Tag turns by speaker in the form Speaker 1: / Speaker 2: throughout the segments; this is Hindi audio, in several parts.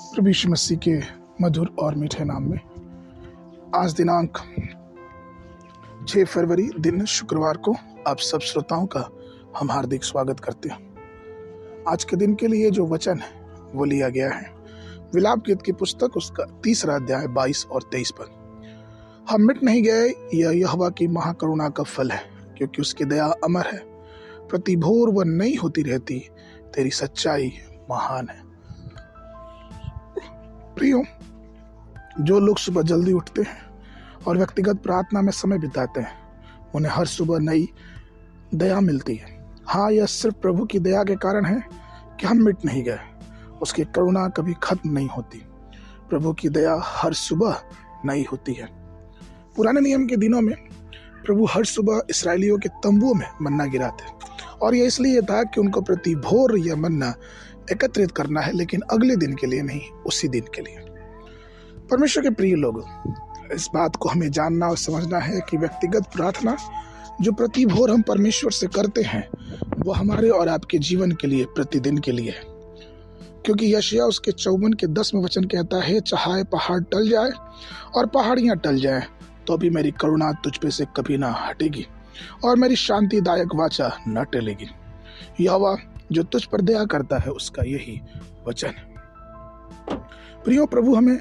Speaker 1: प्रभु यीशु मसीह के मधुर और मीठे नाम में आज दिनांक 6 फरवरी दिन शुक्रवार को आप सब श्रोताओं का हम हार्दिक स्वागत करते हैं। आज के दिन के लिए जो वचन है वो लिया गया है विलाप गीत की पुस्तक उसका 3 अध्याय 22 और 23 पर। हम मिट नहीं गए, यह यहोवा की महाकरुणा का फल है, क्योंकि उसकी दया अमर है, प्रति भोर वह नई होती रहती, तेरी सच्चाई महान है। प्रियो, जो लोग सुबह जल्दी उठते हैं और व्यक्तिगत प्रार्थना में समय बिताते हैं, उन्हें हर सुबह नई दया मिलती है। हाँ, यह सिर्फ प्रभु की दया के कारण है कि हम मिट नहीं गए। उसकी करुणा कभी खत्म नहीं होती। प्रभु की दया हर सुबह नई होती है। पुराने नियम के दिनों में प्रभु हर सुबह इस्राएलियों के तंबुओं में मन्ना गिराते, और यह इसलिए था कि उनको प्रति भोर यह मन्ना एकत्रित करना है, लेकिन अगले दिन के लिए नहीं, उसी दिन के लिए। परमेश्वर के प्रिय लोग, इस बात को हमें जानना और समझना है कि व्यक्तिगत प्रार्थना जो प्रति भोर हम परमेश्वर से करते हैं, वो हमारे और आपके जीवन के लिए प्रतिदिन के लिए है। क्योंकि यशायाह उसके 54 के 10वें वचन कहता है, चाहे पहाड़ टल जाए और पहाड़ियां टल जाए, तो भी मेरी करुणा तुझ पे से कभी ना हटेगी और मेरी शांतिदायक वाचा न टलेगी। यहोवा जो तुझ पर दया करता है, उसका यही वचन है। प्रियो, प्रभु हमें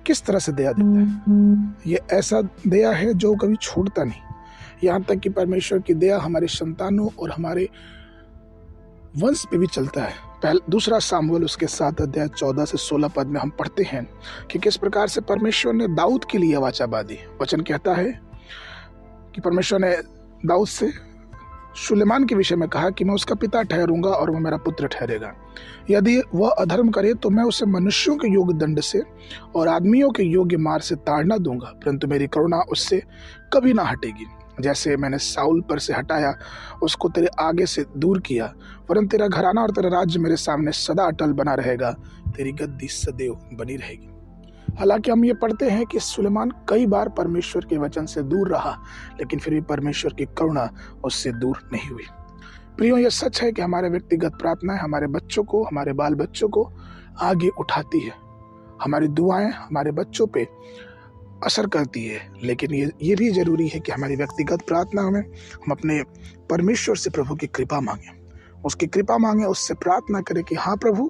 Speaker 1: किस तरह से दया देता है? ये ऐसा दया है जो कभी छोड़ता नहीं। यहाँ तक कि परमेश्वर की दया हमारे संतानों और हमारे वंश पे भी चलता है। दूसरा सामुएल उसके 7 अध्याय 14 से 16 पद में हम पढ़ते हैं कि किस प्रकार से परमेश्वर ने दाऊद के लिए वाचा बांधी। वचन कहता है कि परमेश्वर ने दाऊद से सुलेमान के विषय में कहा कि मैं उसका पिता ठहरूंगा और वह मेरा पुत्र ठहरेगा। यदि वह अधर्म करे तो मैं उसे मनुष्यों के योग्य दंड से और आदमियों के योग्य मार से ताड़ना दूंगा, परंतु मेरी करुणा उससे कभी ना हटेगी। जैसे मैंने साउल पर से हटाया, उसको तेरे आगे से दूर किया, वरन तेरा घराना और तेरा राज्य मेरे सामने सदा अटल बना रहेगा, तेरी गद्दी सदैव बनी रहेगी। हालांकि हम ये पढ़ते हैं कि सुलेमान कई बार परमेश्वर के वचन से दूर रहा, लेकिन फिर भी परमेश्वर की करुणा उससे दूर नहीं हुई। प्रियो, यह सच है कि हमारे व्यक्तिगत प्रार्थनाएं हमारे बच्चों को, हमारे बाल बच्चों को आगे उठाती है। हमारी दुआएं हमारे बच्चों पे असर करती है, लेकिन ये भी जरूरी है कि हमारी व्यक्तिगत प्रार्थना में हम अपने परमेश्वर से प्रभु की कृपा मांगे, उसकी कृपा मांगे, उससे प्रार्थना करें कि हाँ प्रभु,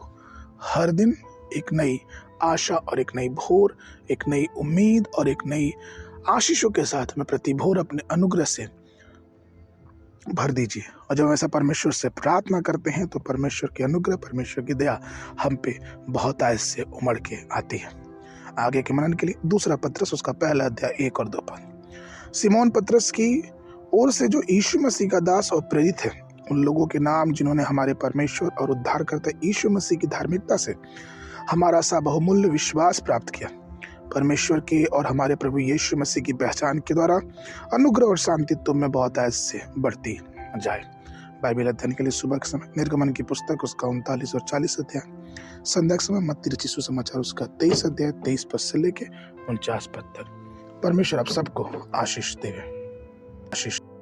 Speaker 1: हर दिन एक नई आशा और एक नई भोर, एक नई उम्मीद और एक नई आशीषों के साथ में प्रति भोर अपने अनुग्रह से भर दीजिए। और जब हम ऐसा परमेश्वर से प्रार्थना करते हैं तो परमेश्वर की अनुग्रह, परमेश्वर की दया हम पे बहुत आयस से उमड़ के आती है। आगे के मनन के लिए दूसरा पत्रस उसका 1 अध्याय 1 और 2 पद। सिमोन पत्रस की ओर से जो यीशु मसीह का दास और प्रेरित है, उन लोगों के नाम जिन्होंने हमारे परमेश्वर और उद्धारकर्ता यीशु मसीह की धार्मिकता से हमारा सा बहुमूल्य विश्वास प्राप्त किया। परमेश्वर के और हमारे प्रभु यीशु मसीह की पहचान के द्वारा अनुग्रह और शांति तुम में बहुत आयस से बढ़ती जाए। बाइबल अध्ययन के लिए सुबह के समय निर्गमन की पुस्तक उसका 39 और 40 अध्याय, संध्या के समय मत्ती रचित सुसमाचार उसका 23 अध्याय 23 पद से लेके 49 पद तक। परमेश्वर आप सबको आशीष देवे। आशीष।